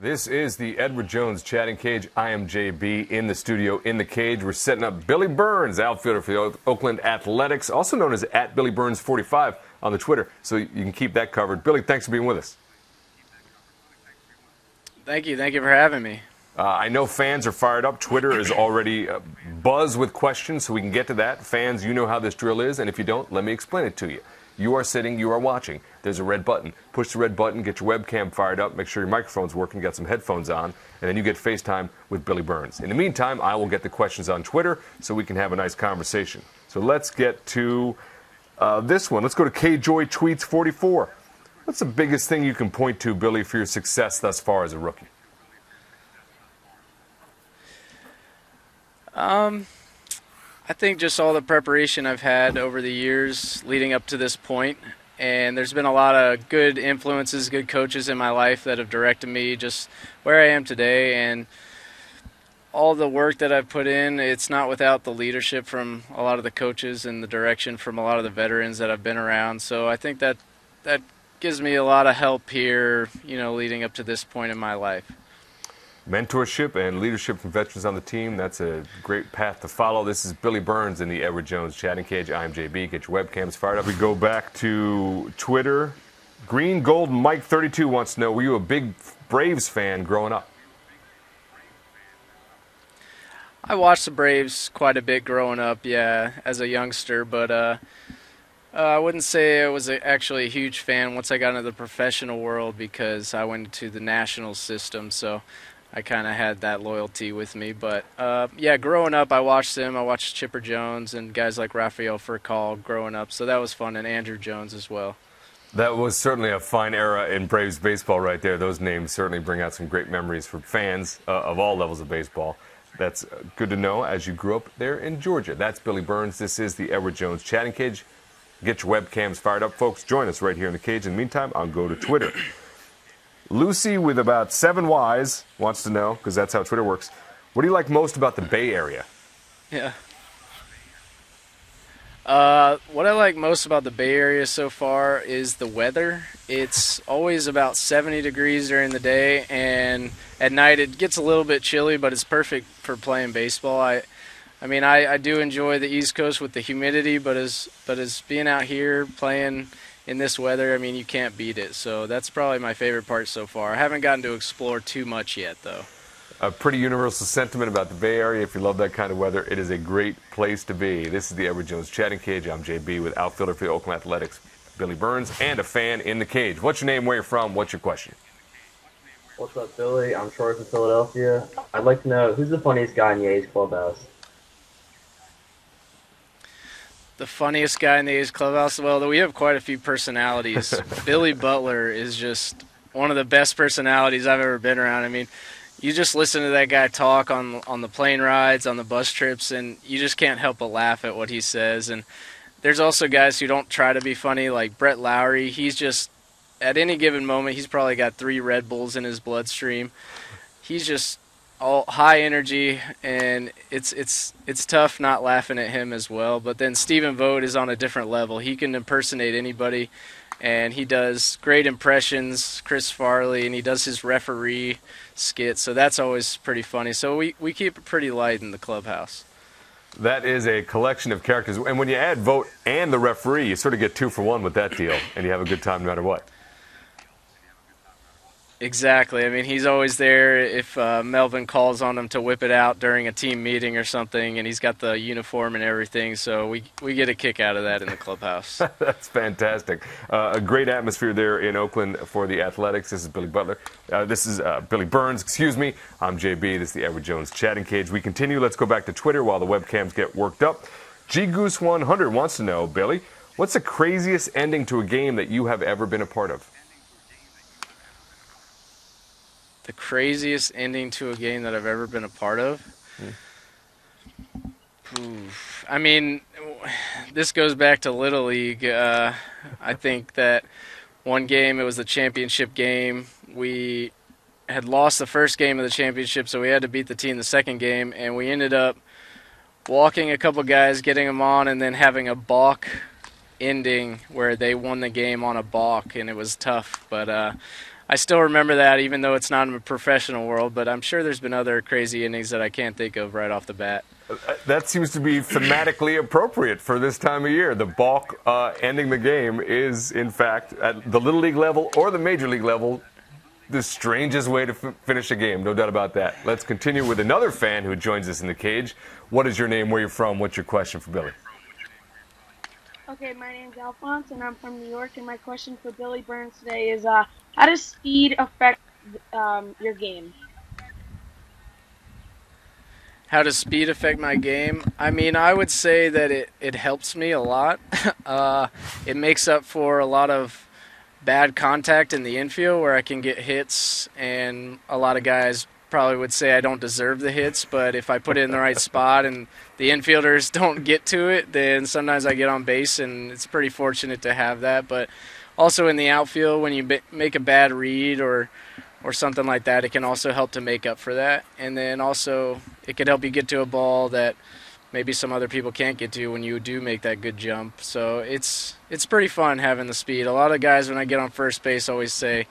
This is the Edward Jones Chatting Cage. I am JB in the studio in the cage. We're setting up Billy Burns, outfielder for the Oakland Athletics, also known as @BillyBurns45 on the Twitter, so you can keep that covered. Billy, thanks for being with us. Thank you for having me. I know fans are fired up. Twitter is already buzz with questions, so we can get to that. Fans, you know how this drill is, and if you don't, let me explain it to you. You are sitting, you are watching. There's a red button. Push the red button, get your webcam fired up, make sure your microphone's working, get some headphones on, and then you get FaceTime with Billy Burns. In the meantime, I will get the questions on Twitter so we can have a nice conversation. So let's get to this one. Let's go to KJoy Tweets 44. What's the biggest thing you can point to, Billy, for your success thus far as a rookie? I think just all the preparation I've had over the years leading up to this point, and there's been a lot of good influences, good coaches in my life that have directed me just where I am today, and all the work that I've put in, it's not without the leadership from a lot of the coaches and the direction from a lot of the veterans that I've been around. So I think that gives me a lot of help here, leading up to this point in my life. Mentorship and leadership from veterans on the team, that's a great path to follow. This is Billy Burns in the Edward Jones Chatting Cage. I'm JB. Get your webcams fired up. We go back to Twitter. Green Gold Mike 32 wants to know, were you a big Braves fan growing up? I watched the Braves quite a bit growing up, as a youngster, but I wouldn't say I was actually a huge fan once I got into the professional world because I went to the national system, so I kind of had that loyalty with me. But, growing up, I watched them. I watched Chipper Jones and guys like Rafael Furcal growing up, so that was fun, and Andrew Jones as well. That was certainly a fine era in Braves baseball right there. Those names certainly bring out some great memories for fans of all levels of baseball. That's good to know as you grew up there in Georgia. That's Billy Burns. This is the Edward Jones Chatting Cage. Get your webcams fired up, folks. Join us right here in the cage. In the meantime, I'll go to Twitter. Lucy with about 7 Ys wants to know, because that's how Twitter works, what do you like most about the Bay Area? Yeah. What I like most about the Bay Area so far is the weather. It's always about 70 degrees during the day, and at night it gets a little bit chilly, but it's perfect for playing baseball. I do enjoy the East Coast with the humidity, but as being out here playing in this weather, you can't beat it. So that's probably my favorite part so far. I haven't gotten to explore too much yet, though. A pretty universal sentiment about the Bay Area. If you love that kind of weather, it is a great place to be. This is the Edward Jones Chatting Cage. I'm JB with outfielder for the Oakland Athletics, Billy Burns, and a fan in the cage. What's your name, where you're from, what's your question? What's up, Billy? I'm Troy from Philadelphia. I'd like to know, who's the funniest guy in the A's clubhouse? The funniest guy in the A's clubhouse? Well, we have quite a few personalities. Billy Butler is just one of the best personalities I've ever been around. You just listen to that guy talk on the plane rides, on the bus trips, and you just can't help but laugh at what he says. And there's also guys who don't try to be funny, like Brett Lowry. He's just, at any given moment, he's probably got 3 Red Bulls in his bloodstream. He's just all high energy, and it's tough not laughing at him as well. But then Stephen Vogt is on a different level. He can impersonate anybody, and he does great impressions, Chris Farley, and he does his referee skit, so that's always pretty funny. So we keep it pretty light in the clubhouse. That is a collection of characters, and when you add Vogt and the referee, you sort of get 2 for 1 with that deal, and you have a good time no matter what. Exactly. He's always there if Melvin calls on him to whip it out during a team meeting or something, and he's got the uniform and everything, so we get a kick out of that in the clubhouse. That's fantastic. A great atmosphere there in Oakland for the Athletics. This is Billy Butler. This is Billy Burns, excuse me. I'm JB. This is the Edward Jones Chatting Cage. We continue. Let's go back to Twitter while the webcams get worked up. G-Goose100 wants to know, Billy, what's the craziest ending to a game that you have ever been a part of? The craziest ending to a game that I've ever been a part of? This goes back to Little League. I think that one game, it was the championship game. We had lost the first game of the championship, so we had to beat the team the second game, and we ended up walking a couple guys, getting them on, and then having a balk ending where they won the game on a balk, and it was tough. But I still remember that, even though it's not in a professional world. But I'm sure there's been other crazy innings that I can't think of right off the bat. That seems to be thematically appropriate for this time of year. The balk ending the game is, in fact, at the Little League level or the Major League level, the strangest way to finish a game, no doubt about that. Let's continue with another fan who joins us in the cage. What is your name, where you're from, what's your question for Billy? Okay, my name's Alphonse, and I'm from New York, and my question for Billy Burns today is, how does speed affect your game? How does speed affect my game? I mean, I would say that it helps me a lot. It makes up for a lot of bad contact in the infield where I can get hits, and a lot of guys probably would say I don't deserve the hits, but if I put it in the right spot and the infielders don't get to it, then sometimes I get on base, and it's pretty fortunate to have that. But also in the outfield, when you make a bad read or something like that, it can also help to make up for that. And then also it could help you get to a ball that maybe some other people can't get to when you do make that good jump. So it's pretty fun having the speed. A lot of guys, when I get on first base, always say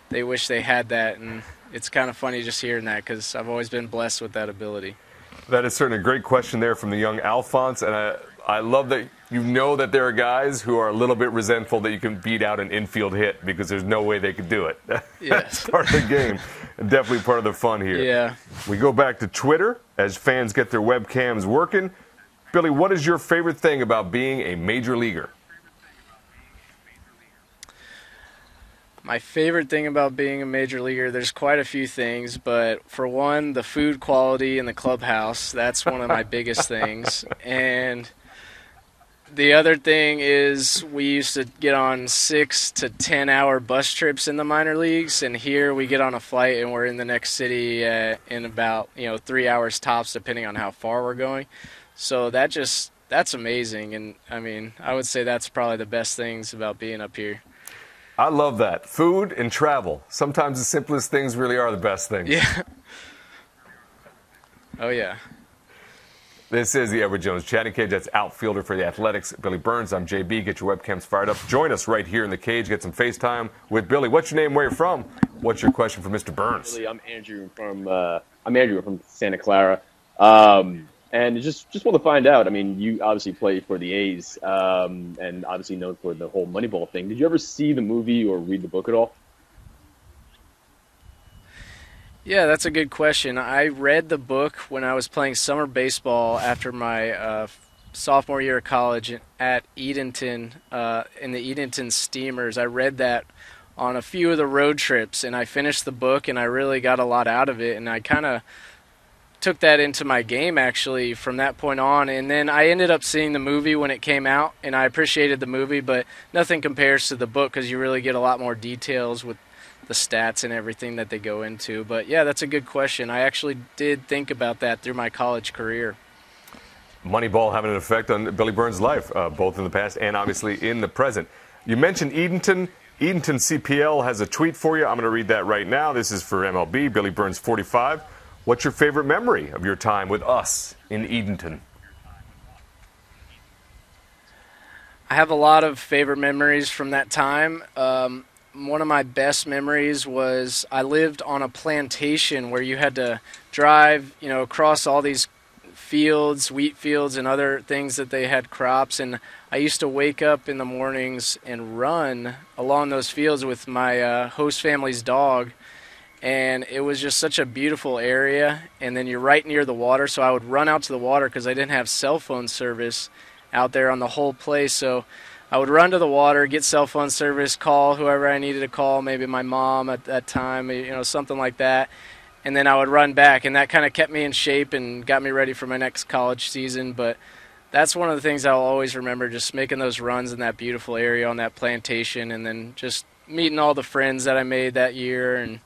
they wish they had that, and it's kind of funny just hearing that because I've always been blessed with that ability. That is certainly a great question there from the young Alphonse, and I love that you know that there are guys who are a little bit resentful that you can beat out an infield hit because there's no way they could do it. Yeah. That's part of the game, and definitely part of the fun here. Yeah. We go back to Twitter as fans get their webcams working. Billy, what is your favorite thing about being a major leaguer? My favorite thing about being a major leaguer, there's quite a few things, but for one, the food quality in the clubhouse, that's one of my biggest things. And the other thing is we used to get on 6 to 10 hour bus trips in the minor leagues, and here we get on a flight and we're in the next city in about 3 hours tops, depending on how far we're going. So that's amazing, and I mean, I would say that's probably the best things about being up here. I love that. Food and travel. Sometimes the simplest things really are the best things. Yeah. Oh, yeah. This is the Edward Jones Chatting Cage. That's outfielder for the Athletics, Billy Burns. I'm JB. Get your webcams fired up. Join us right here in the cage. Get some FaceTime with Billy. What's your name? Where you're from? What's your question for Mr. Burns? Billy, I'm Andrew from Santa Clara. And just want to find out, I mean, you obviously play for the A's, and obviously known for the whole Moneyball thing. Did you ever see the movie or read the book at all? Yeah, that's a good question. I read the book when I was playing summer baseball after my sophomore year of college at Edenton, in the Edenton Steamers. I read that on a few of the road trips, and I finished the book, and I really got a lot out of it, and I kind of took that into my game actually from that point on. And then I ended up seeing the movie when it came out, and I appreciated the movie, but nothing compares to the book because you really get a lot more details with the stats and everything that they go into. But yeah, that's a good question. I actually did think about that through my college career. Moneyball having an effect on Billy Burns' life, both in the past and obviously in the present. You mentioned Edenton. Edenton CPL has a tweet for you. I'm going to read that right now. This is for MLB, Billy Burns 45. What's your favorite memory of your time with us in Edenton? I have a lot of favorite memories from that time. One of my best memories was I lived on a plantation where you had to drive, across all these fields, wheat fields and other things that they had crops. And I used to wake up in the mornings and run along those fields with my host family's dog. And it was just such a beautiful area, and then you're right near the water, so I would run out to the water because I didn't have cell phone service out there on the whole place. So I would run to the water, get cell phone service, call whoever I needed to call, maybe my mom at that time, something like that, and then I would run back, and that kind of kept me in shape and got me ready for my next college season. But that's one of the things I'll always remember, just making those runs in that beautiful area on that plantation, and then just meeting all the friends that I made that year, and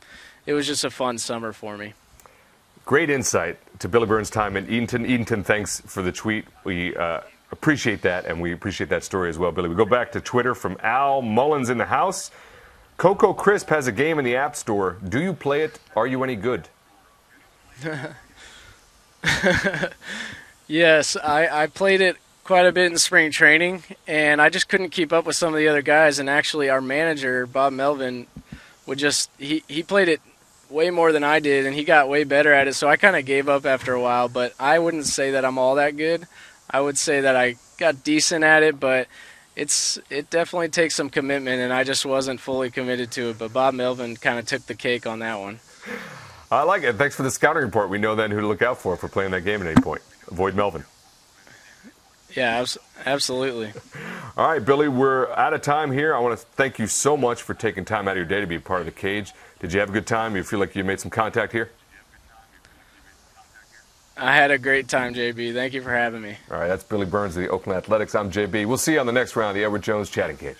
it was just a fun summer for me. Great insight to Billy Burns' time in Edenton. Edenton, thanks for the tweet. We appreciate that, and we appreciate that story as well, Billy. We go back to Twitter from Al Mullins in the house. Coco Crisp has a game in the App Store. Do you play it? Are you any good? Yes, I played it quite a bit in spring training, and I just couldn't keep up with some of the other guys. And actually, our manager, Bob Melvin, he played it way more than I did, and he got way better at it, so I kind of gave up after a while, but I wouldn't say that I'm all that good. I would say that I got decent at it, but it definitely takes some commitment, and I just wasn't fully committed to it, but Bob Melvin kind of took the cake on that one. I like it. Thanks for the scouting report. We know then who to look out for playing that game at any point. Avoid Melvin. Yeah, absolutely. All right, Billy, we're out of time here. I want to thank you so much for taking time out of your day to be a part of the Cage. Did you have a good time? You feel like you made some contact here? I had a great time, JB. Thank you for having me. All right, that's Billy Burns of the Oakland Athletics. I'm JB. We'll see you on the next round of the Edward Jones Chatting Cage.